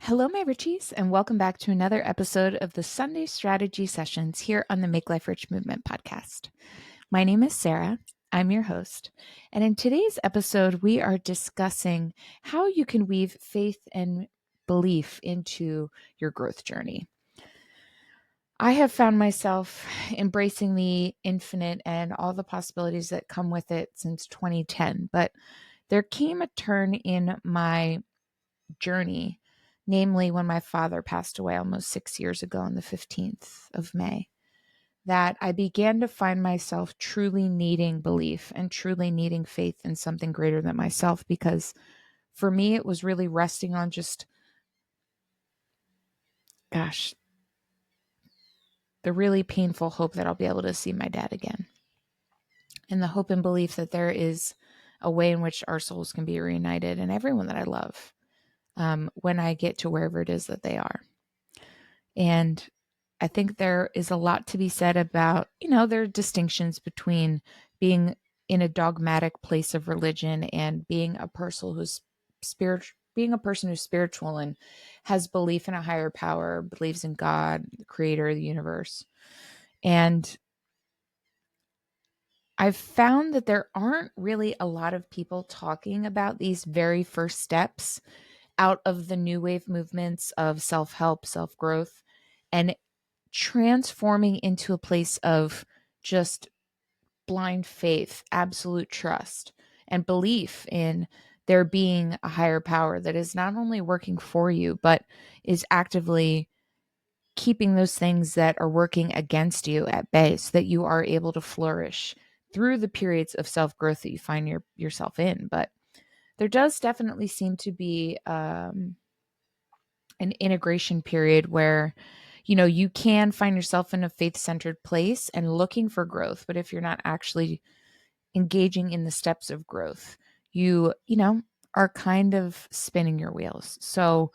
Hello, my Richies, and welcome back to another episode of the Sunday Strategy Sessions here on the Make Life Rich Movement podcast. My name is Sara. I'm your host. And in today's episode, we are discussing how you can weave faith and belief into your growth journey. I have found myself embracing the infinite and all the possibilities that come with it since 2010, but there came a turn in my journey, namely when my father passed away almost 6 years ago on the 15th of May, that I began to find myself truly needing belief and truly needing faith in something greater than myself, because for me, it was really resting on just, the really painful hope that I'll be able to see my dad again, and the hope and belief that there is a way in which our souls can be reunited and everyone that I love when I get to wherever it is that they are. And I think there is a lot to be said about, there are distinctions between being in a dogmatic place of religion and being a person who's spiritual and has belief in a higher power, believes in God, the creator of the universe. And I've found that there aren't really a lot of people talking about these very first steps out of the new wave movements of self-help, self-growth, and transforming into a place of just blind faith, absolute trust, and belief in there being a higher power that is not only working for you, but is actively keeping those things that are working against you at bay so that you are able to flourish through the periods of self-growth that you find yourself in. But there does definitely seem to be an integration period where you can find yourself in a faith-centered place and looking for growth, but if you're not actually engaging in the steps of growth, you are kind of spinning your wheels. So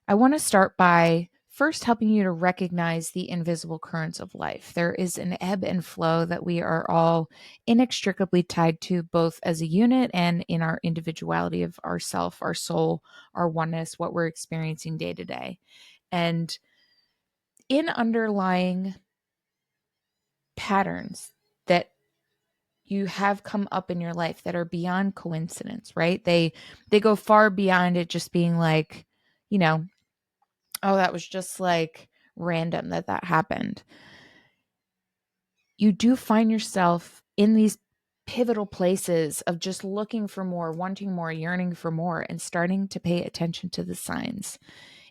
I want to start by first helping you to recognize the invisible currents of life. There is an ebb and flow that we are all inextricably tied to, both as a unit and in our individuality of ourself, our soul, our oneness, what we're experiencing day to day. And in underlying patterns that you have come up in your life that are beyond coincidence, right? They go far beyond it just being like, oh, that was just like random that happened. You do find yourself in these pivotal places of just looking for more, wanting more, yearning for more, and starting to pay attention to the signs.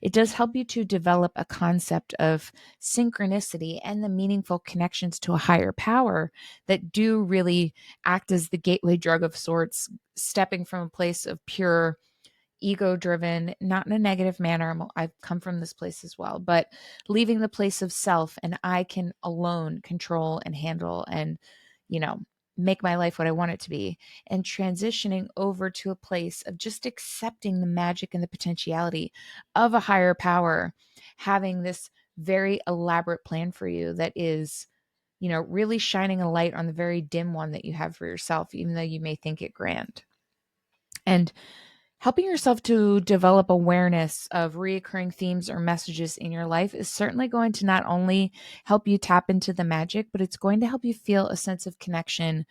It does help you to develop a concept of synchronicity and the meaningful connections to a higher power that do really act as the gateway drug of sorts, stepping from a place of pure ego-driven, not in a negative manner. I've come from this place as well, but leaving the place of self and I can alone control and handle and, make my life what I want it to be, and transitioning over to a place of just accepting the magic and the potentiality of a higher power, having this very elaborate plan for you that is, really shining a light on the very dim one that you have for yourself, even though you may think it grand. And helping yourself to develop awareness of reoccurring themes or messages in your life is certainly going to not only help you tap into the magic, but it's going to help you feel a sense of connection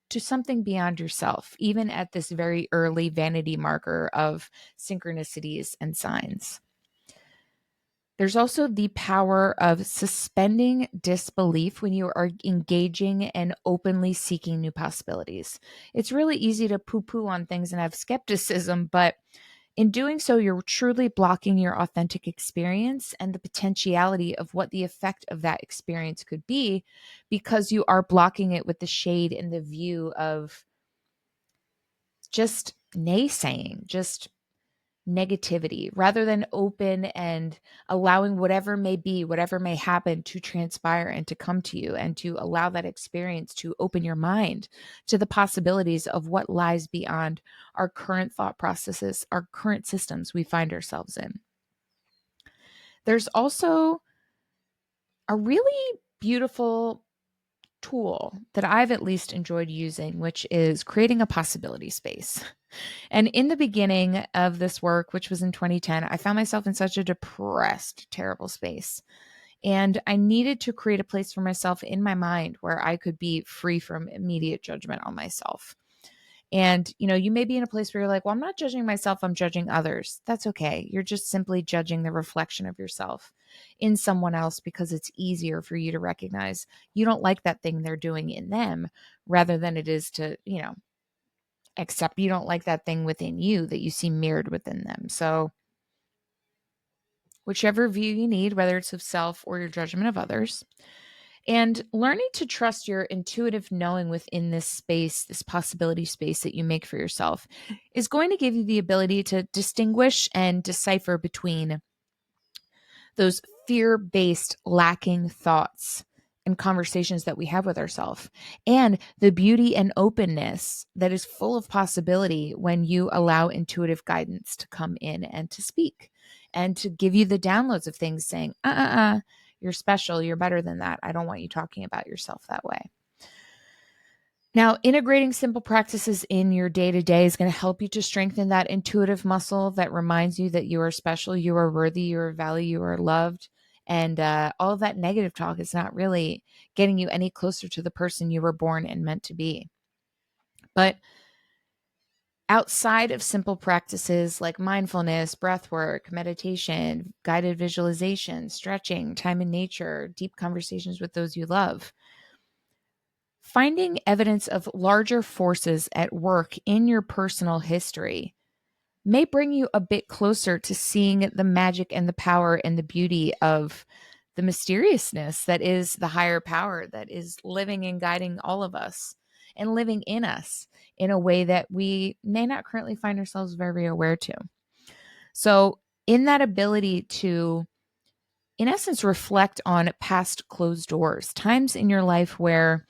to something beyond yourself, even at this very early vanity marker of synchronicities and signs. There's also the power of suspending disbelief when you are engaging and openly seeking new possibilities. It's really easy to poo-poo on things and have skepticism, but in doing so, you're truly blocking your authentic experience and the potentiality of what the effect of that experience could be, because you are blocking it with the shade and the view of just naysaying, just negativity, rather than open and allowing whatever may be, whatever may happen to transpire and to come to you, and to allow that experience to open your mind to the possibilities of what lies beyond our current thought processes, our current systems we find ourselves in. There's also a really beautiful tool that I've at least enjoyed using, which is creating a possibility space. And in the beginning of this work, which was in 2010, I found myself in such a depressed, terrible space. And I needed to create a place for myself in my mind where I could be free from immediate judgment on myself. And, you may be in a place where you're like, well, I'm not judging myself, I'm judging others. That's okay. You're just simply judging the reflection of yourself in someone else because it's easier for you to recognize you don't like that thing they're doing in them rather than it is to, accept you don't like that thing within you that you see mirrored within them. So, whichever view you need, whether it's of self or your judgment of others, and learning to trust your intuitive knowing within this space, this possibility space that you make for yourself, is going to give you the ability to distinguish and decipher between those fear-based lacking thoughts and conversations that we have with ourselves and the beauty and openness that is full of possibility when you allow intuitive guidance to come in and to speak and to give you the downloads of things saying, you're special, you're better than that. I don't want you talking about yourself that way. Now, integrating simple practices in your day-to-day is going to help you to strengthen that intuitive muscle that reminds you that you are special, you are worthy, you are valued, you are loved. And all of that negative talk is not really getting you any closer to the person you were born and meant to be. But outside of simple practices like mindfulness, breath work, meditation, guided visualization, stretching, time in nature, deep conversations with those you love, finding evidence of larger forces at work in your personal history may bring you a bit closer to seeing the magic and the power and the beauty of the mysteriousness that is the higher power that is living and guiding all of us and living in us in a way that we may not currently find ourselves very aware to. So, in that ability to, in essence, reflect on past closed doors, times in your life where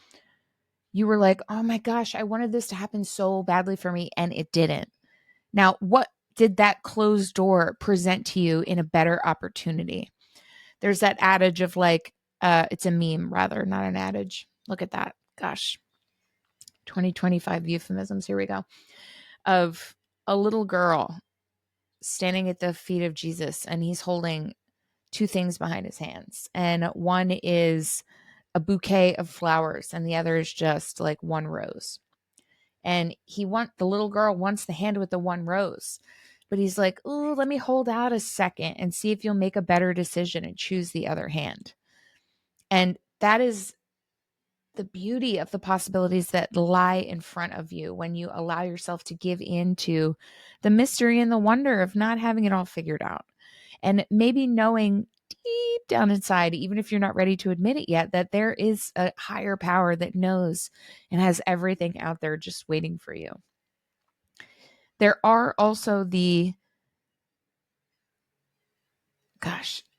you were like, oh my gosh, I wanted this to happen so badly for me, and it didn't. Now, what did that closed door present to you in a better opportunity? There's that adage of like, it's a meme rather, not an adage. Look at that. Gosh, 2025 euphemisms. Here we go. Of a little girl standing at the feet of Jesus, and he's holding two things behind his hands. And one is a bouquet of flowers, and the other is just like one rose. And the little girl wants the hand with the one rose, but he's like, oh, let me hold out a second and see if you'll make a better decision and choose the other hand. And that is the beauty of the possibilities that lie in front of you when you allow yourself to give into the mystery and the wonder of not having it all figured out. And maybe knowing deep down inside, even if you're not ready to admit it yet, that there is a higher power that knows and has everything out there just waiting for you. There are also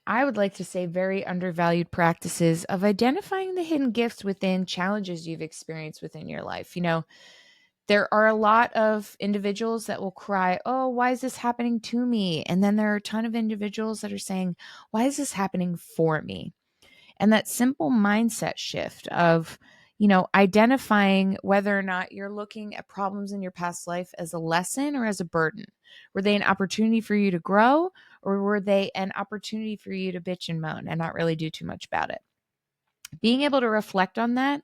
I would like to say very undervalued practices of identifying the hidden gifts within challenges you've experienced within your life. There are a lot of individuals that will cry, oh, why is this happening to me? And then there are a ton of individuals that are saying, why is this happening for me? And that simple mindset shift of, identifying whether or not you're looking at problems in your past life as a lesson or as a burden. Were they an opportunity for you to grow, or were they an opportunity for you to bitch and moan and not really do too much about it? Being able to reflect on that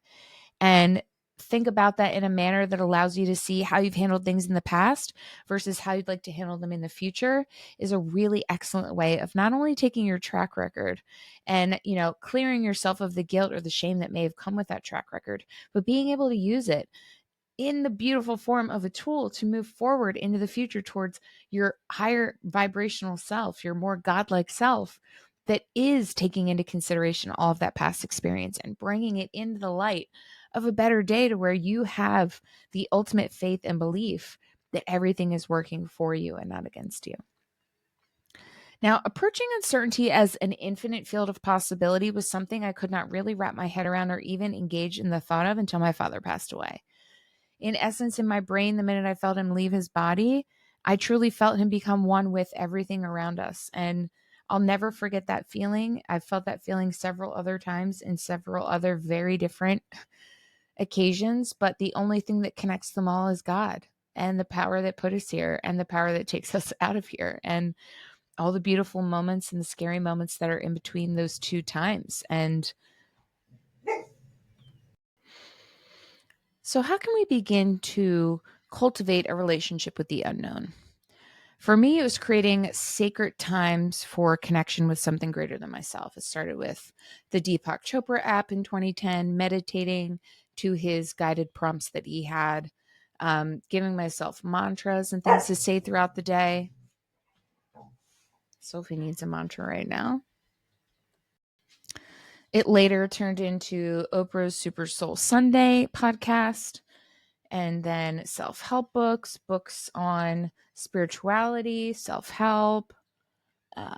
and think about that in a manner that allows you to see how you've handled things in the past versus how you'd like to handle them in the future is a really excellent way of not only taking your track record and, clearing yourself of the guilt or the shame that may have come with that track record, but being able to use it in the beautiful form of a tool to move forward into the future towards your higher vibrational self, your more godlike self that is taking into consideration all of that past experience and bringing it into the light of a better day to where you have the ultimate faith and belief that everything is working for you and not against you. Now, approaching uncertainty as an infinite field of possibility was something I could not really wrap my head around or even engage in the thought of until my father passed away. In essence, in my brain, the minute I felt him leave his body, I truly felt him become one with everything around us. And I'll never forget that feeling. I've felt that feeling several other times in several other very different occasions, but the only thing that connects them all is God and the power that put us here and the power that takes us out of here and all the beautiful moments and the scary moments that are in between those two times. And so, how can we begin to cultivate a relationship with the unknown? For me, it was creating sacred times for connection with something greater than myself. It started with the Deepak Chopra app in 2010, meditating to his guided prompts that he had, giving myself mantras and things to say throughout the day. Sophie needs a mantra right now. It later turned into Oprah's Super Soul Sunday podcast, and then self-help books, books on spirituality, self-help, uh,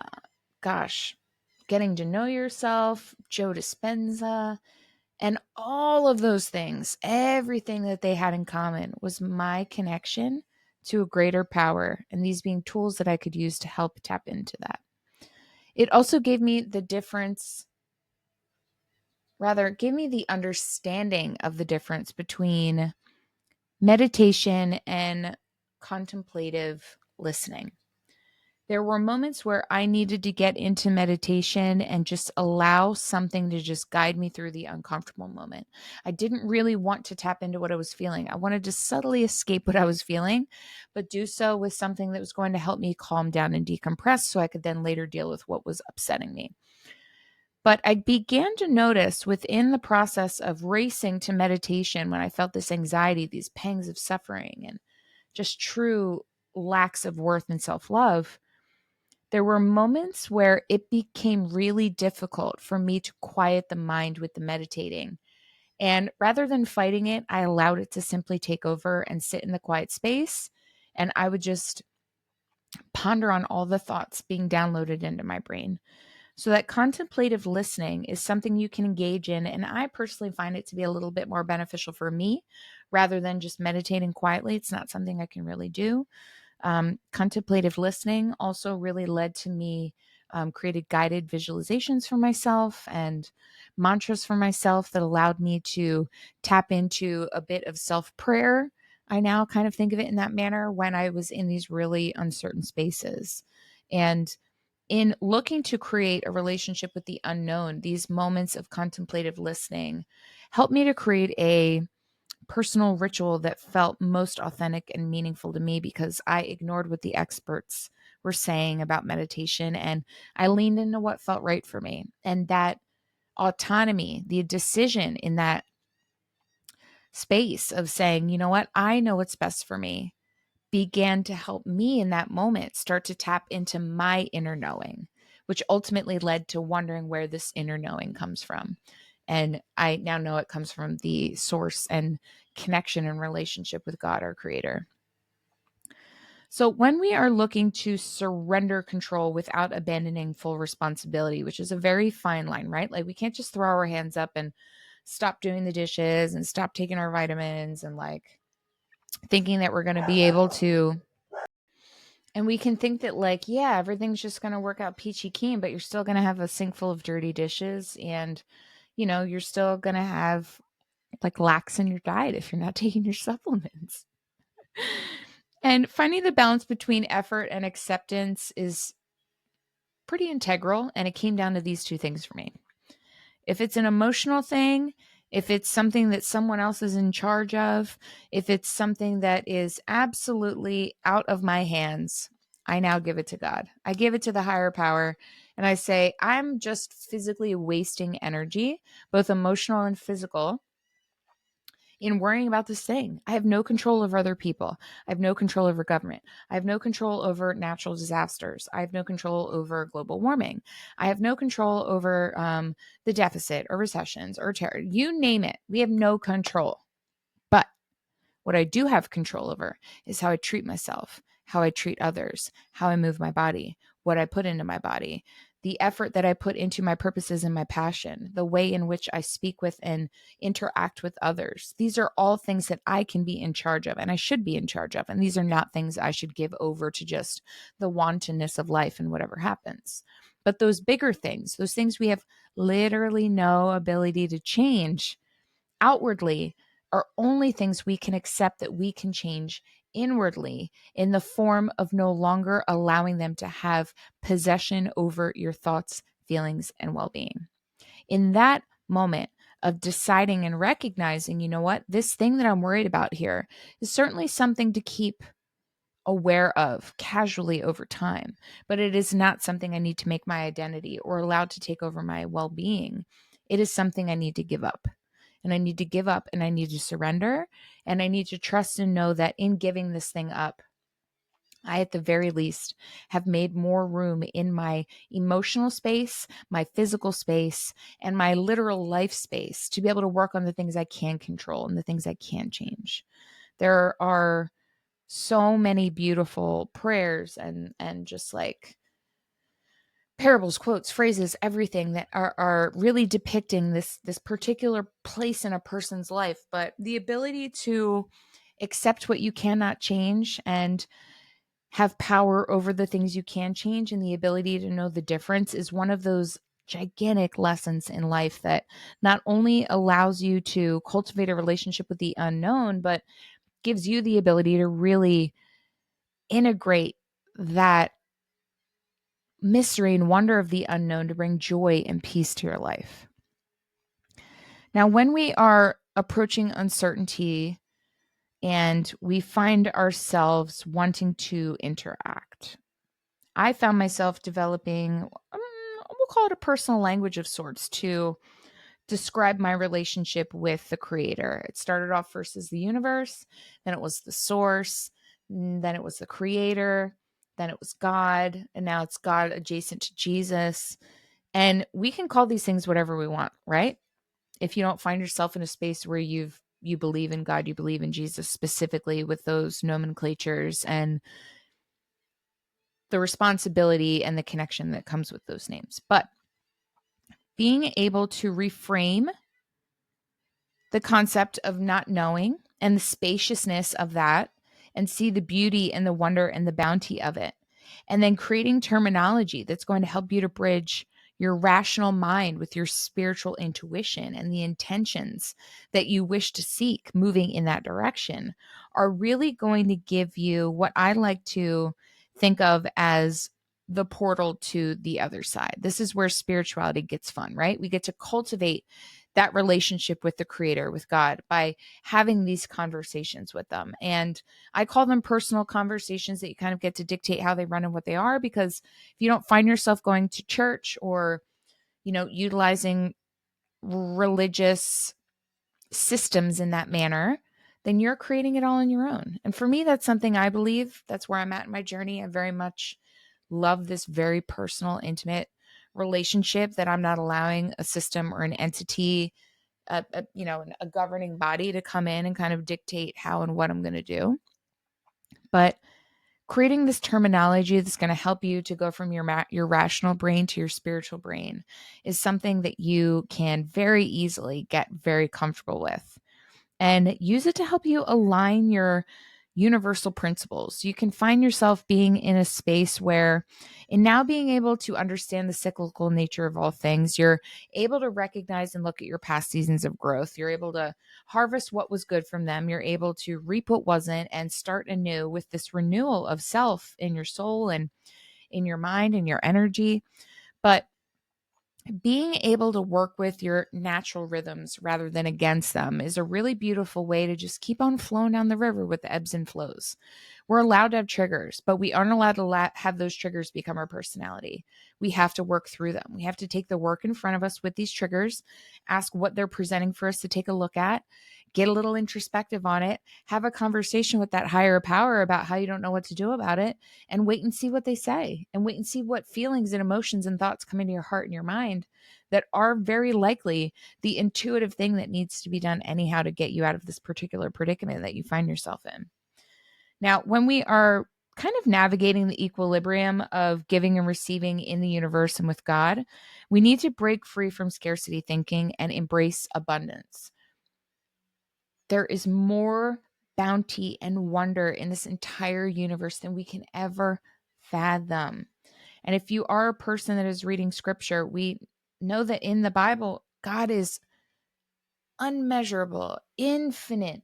getting to know yourself, Joe Dispenza, and all of those things, everything that they had in common was my connection to a greater power, and these being tools that I could use to help tap into that. It also gave me the understanding of the difference between meditation and contemplative listening. There were moments where I needed to get into meditation and just allow something to just guide me through the uncomfortable moment. I didn't really want to tap into what I was feeling. I wanted to subtly escape what I was feeling, but do so with something that was going to help me calm down and decompress so I could then later deal with what was upsetting me. But I began to notice within the process of racing to meditation, when I felt this anxiety, these pangs of suffering, and just true lacks of worth and self-love, there were moments where it became really difficult for me to quiet the mind with the meditating. And rather than fighting it, I allowed it to simply take over and sit in the quiet space. And I would just ponder on all the thoughts being downloaded into my brain. So that contemplative listening is something you can engage in. And I personally find it to be a little bit more beneficial for me rather than just meditating quietly. It's not something I can really do. Contemplative listening also really led to me created guided visualizations for myself and mantras for myself that allowed me to tap into a bit of self-prayer. I now kind of think of it in that manner when I was in these really uncertain spaces. And in looking to create a relationship with the unknown, these moments of contemplative listening helped me to create a personal ritual that felt most authentic and meaningful to me because I ignored what the experts were saying about meditation and I leaned into what felt right for me. And that autonomy, the decision in that space of saying, you know what, I know what's best for me, began to help me in that moment start to tap into my inner knowing, which ultimately led to wondering where this inner knowing comes from. And I now know it comes from the source and connection and relationship with God, our creator. So when we are looking to surrender control without abandoning full responsibility, which is a very fine line, right? Like we can't just throw our hands up and stop doing the dishes and stop taking our vitamins and like thinking that we're going to be able to. And we can think that like, yeah, everything's just going to work out peachy keen, but you're still going to have a sink full of dirty dishes and, you know, you're still going to have like lacks in your diet if you're not taking your supplements. And finding the balance between effort and acceptance is pretty integral. And it came down to these two things for me. If it's an emotional thing, if it's something that someone else is in charge of, if it's something that is absolutely out of my hands, I now give it to God. I give it to the higher power. And I say, I'm just physically wasting energy, both emotional and physical, in worrying about this thing. I have no control over other people. I have no control over government. I have no control over natural disasters. I have no control over global warming. I have no control over the deficit or recessions or terror. You name it. We have no control. But what I do have control over is how I treat myself, how I treat others, how I move my body, what I put into my body, the effort that I put into my purposes and my passion, the way in which I speak with and interact with others. These are all things that I can be in charge of and I should be in charge of. And these are not things I should give over to just the wantonness of life and whatever happens. But those bigger things, those things we have literally no ability to change outwardly, are only things we can accept that we can change inwardly, in the form of no longer allowing them to have possession over your thoughts, feelings, and well being. In that moment of deciding and recognizing, you know what, this thing that I'm worried about here is certainly something to keep aware of casually over time, but it is not something I need to make my identity or allowed to take over my well being. It is something I need to give up. And I need to give up and I need to surrender. And I need to trust and know that in giving this thing up, I, at the very least, have made more room in my emotional space, my physical space, and my literal life space to be able to work on the things I can control and the things I can change. There are so many beautiful prayers and just like parables, quotes, phrases, everything that are really depicting this particular place in a person's life. But the ability to accept what you cannot change and have power over the things you can change, and the ability to know the difference, is one of those gigantic lessons in life that not only allows you to cultivate a relationship with the unknown, but gives you the ability to really integrate that mystery and wonder of the unknown to bring joy and peace to your life. Now, when we are approaching uncertainty and we find ourselves wanting to interact, I found myself developing, we'll call it a personal language of sorts, to describe my relationship with the creator. It started off first as the universe, then it was the source, then it was the creator, then it was God, and now it's God adjacent to Jesus. And we can call these things whatever we want, right? If you don't find yourself in a space where you believe in God, you believe in Jesus specifically with those nomenclatures and the responsibility and the connection that comes with those names. But being able to reframe the concept of not knowing and the spaciousness of that, and see the beauty and the wonder and the bounty of it. And then creating terminology that's going to help you to bridge your rational mind with your spiritual intuition and the intentions that you wish to seek moving in that direction, are really going to give you what I like to think of as the portal to the other side. This is where spirituality gets fun, right? We get to cultivate that relationship with the creator, with God, by having these conversations with them. And I call them personal conversations that you kind of get to dictate how they run and what they are, because if you don't find yourself going to church or, utilizing religious systems in that manner, then you're creating it all on your own. And for me, that's something I believe. That's where I'm at in my journey. I very much love this very personal, intimate relationship that I'm not allowing a system or an entity, a governing body to come in and kind of dictate how and what I'm going to do. But creating this terminology that's going to help you to go from your rational brain to your spiritual brain is something that you can very easily get very comfortable with, and use it to help you align your universal principles. You can find yourself being in a space where, in now being able to understand the cyclical nature of all things, you're able to recognize and look at your past seasons of growth. You're able to harvest what was good from them. You're able to reap what wasn't and start anew with this renewal of self in your soul and in your mind and your energy. But being able to work with your natural rhythms rather than against them is a really beautiful way to just keep on flowing down the river with the ebbs and flows. We're allowed to have triggers, but we aren't allowed to have those triggers become our personality. We have to work through them. We have to take the work in front of us with these triggers, ask what they're presenting for us to take a look at, get a little introspective on it, have a conversation with that higher power about how you don't know what to do about it, and wait and see what they say, and wait and see what feelings and emotions and thoughts come into your heart and your mind that are very likely the intuitive thing that needs to be done anyhow to get you out of this particular predicament that you find yourself in. Now, when we are kind of navigating the equilibrium of giving and receiving in the universe and with God, we need to break free from scarcity thinking and embrace abundance. There is more bounty and wonder in this entire universe than we can ever fathom. And if you are a person that is reading scripture, we know that in the Bible, God is unmeasurable, infinite,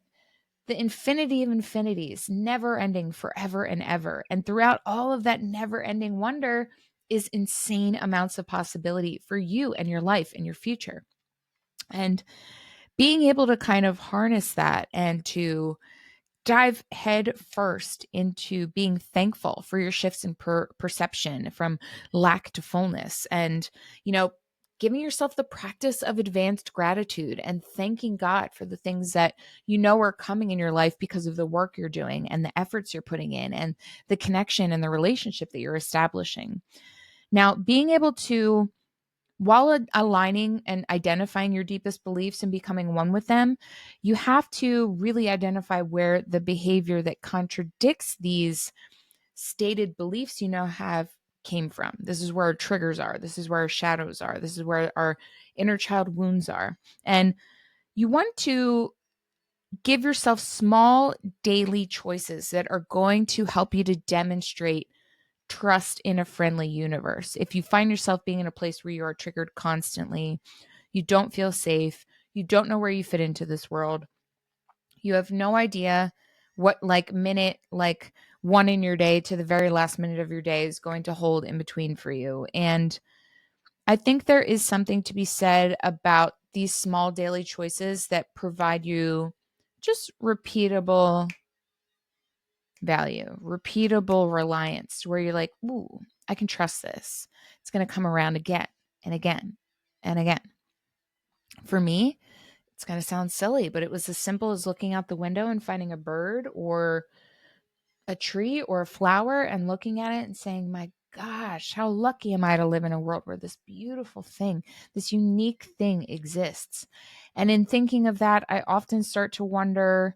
the infinity of infinities, never ending, forever and ever. And throughout all of that never ending wonder is insane amounts of possibility for you and your life and your future. And being able to kind of harness that and to dive head first into being thankful for your shifts in perception from lack to fullness, and giving yourself the practice of advanced gratitude and thanking God for the things that are coming in your life because of the work you're doing and the efforts you're putting in and the connection and the relationship that you're establishing. Now, being able to, while aligning and identifying your deepest beliefs and becoming one with them, you have to really identify where the behavior that contradicts these stated beliefs have came from. This is where our triggers are. This is where our shadows are. This is where our inner child wounds are. And you want to give yourself small daily choices that are going to help you to demonstrate trust in a friendly universe. If you find yourself being in a place where you are triggered constantly, you don't feel safe, you don't know where you fit into this world, you have no idea what minute one in your day to the very last minute of your day is going to hold in between for you. And I think there is something to be said about these small daily choices that provide you just repeatable value, repeatable reliance, where you're like, ooh, I can trust this. It's going to come around again and again and again. For me, it's going to sound silly, but it was as simple as looking out the window and finding a bird or a tree or a flower and looking at it and saying, my gosh, how lucky am I to live in a world where this beautiful thing, this unique thing exists. And in thinking of that, I often start to wonder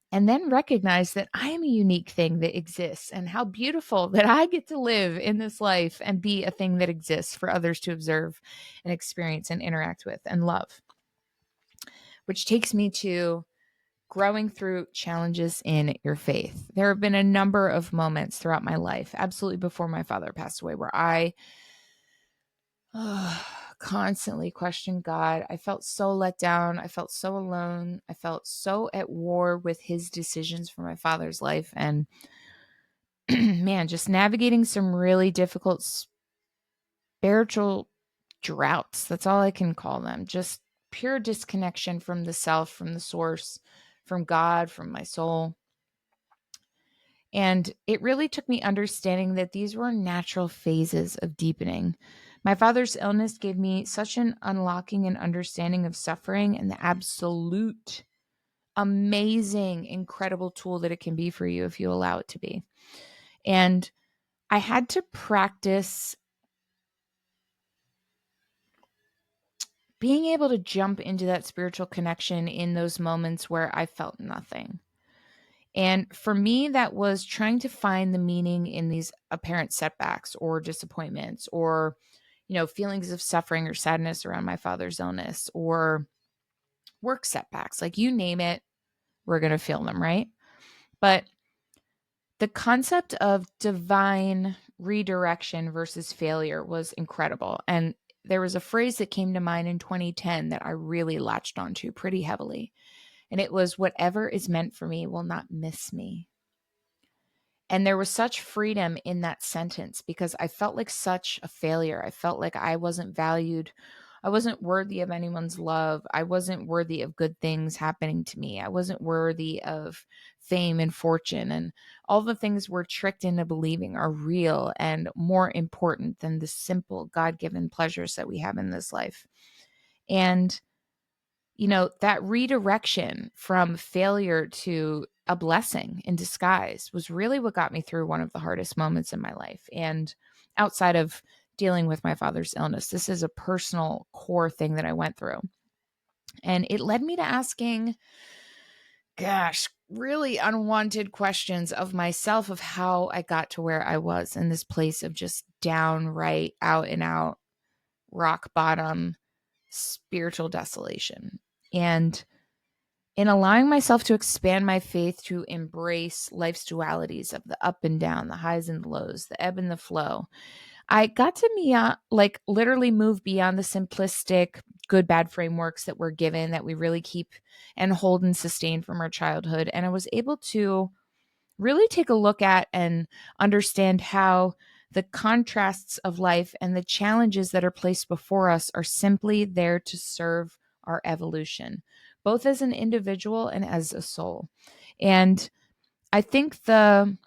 and then recognize that I am a unique thing that exists, and how beautiful that I get to live in this life and be a thing that exists for others to observe and experience and interact with and love. Which takes me to growing through challenges in your faith. There have been a number of moments throughout my life, absolutely before my father passed away, where I constantly questioned God. I felt so let down. I felt so alone. I felt so at war with his decisions for my father's life. And man, just navigating some really difficult spiritual droughts. That's all I can call them. Just pure disconnection from the self, from the source, from God, from my soul. And it really took me understanding that these were natural phases of deepening. My father's illness gave me such an unlocking and understanding of suffering and the absolute, amazing, incredible tool that it can be for you if you allow it to be. And I had to practice being able to jump into that spiritual connection in those moments where I felt nothing. And for me, that was trying to find the meaning in these apparent setbacks or disappointments or, feelings of suffering or sadness around my father's illness or work setbacks. Like, you name it, we're going to feel them, right? But the concept of divine redirection versus failure was incredible. And there was a phrase that came to mind in 2010 that I really latched onto pretty heavily. And it was, whatever is meant for me will not miss me. And there was such freedom in that sentence because I felt like such a failure. I felt like I wasn't valued. I wasn't worthy of anyone's love. I wasn't worthy of good things happening to me. I wasn't worthy of fame and fortune. And all the things we're tricked into believing are real and more important than the simple God-given pleasures that we have in this life. And that redirection from failure to a blessing in disguise was really what got me through one of the hardest moments in my life. And outside of dealing with my father's illness, this is a personal core thing that I went through. And it led me to asking, really unwanted questions of myself, of how I got to where I was in this place of just downright out and out rock bottom spiritual desolation. And in allowing myself to expand my faith to embrace life's dualities of the up and down, the highs and the lows, the ebb and the flow, I got to literally move beyond the simplistic good bad frameworks that we're given, that we really keep and hold and sustain from our childhood. And I was able to really take a look at and understand how the contrasts of life and the challenges that are placed before us are simply there to serve our evolution, both as an individual and as a soul. And I think the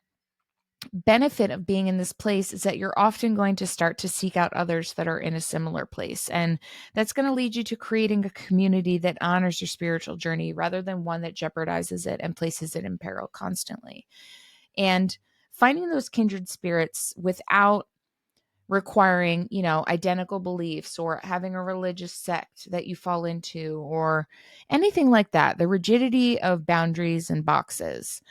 benefit of being in this place is that you're often going to start to seek out others that are in a similar place. And that's going to lead you to creating a community that honors your spiritual journey rather than one that jeopardizes it and places it in peril constantly. And finding those kindred spirits without requiring, identical beliefs or having a religious sect that you fall into or anything like that, the rigidity of boundaries and boxes,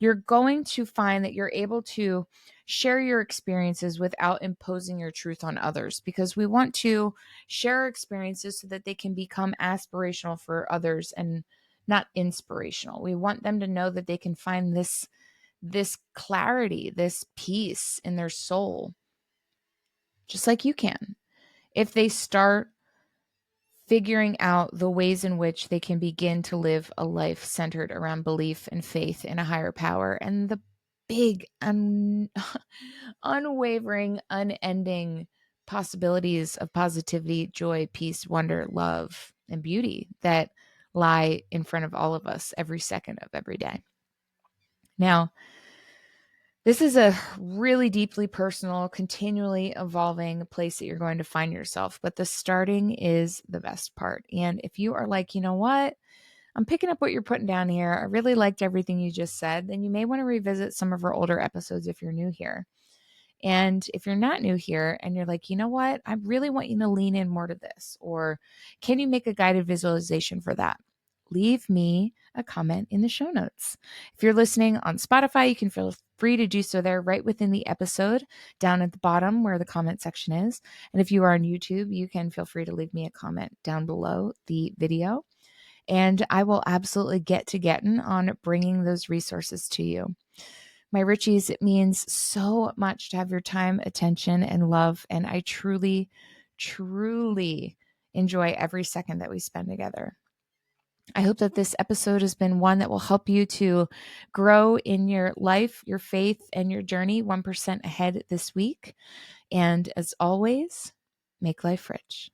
you're going to find that you're able to share your experiences without imposing your truth on others, because we want to share our experiences so that they can become aspirational for others and not inspirational. We want them to know that they can find this clarity, this peace in their soul, just like you can, if they start figuring out the ways in which they can begin to live a life centered around belief and faith in a higher power and the big, unwavering, unending possibilities of positivity, joy, peace, wonder, love, and beauty that lie in front of all of us every second of every day. Now, this is a really deeply personal, continually evolving place that you're going to find yourself, but the starting is the best part. And if you are like, you know what, I'm picking up what you're putting down here, I really liked everything you just said, then you may want to revisit some of our older episodes if you're new here. And if you're not new here and you're like, you know what, I really want you to lean in more to this, or can you make a guided visualization for that? Leave me a comment in the show notes. If you're listening on Spotify, you can feel free to do so there right within the episode, down at the bottom where the comment section is. And if you are on YouTube, you can feel free to leave me a comment down below the video. And I will absolutely get to getting on bringing those resources to you. My Richies, it means so much to have your time, attention, and love. And I truly, truly enjoy every second that we spend together. I hope that this episode has been one that will help you to grow in your life, your faith, and your journey 1% ahead this week. And as always, make life rich.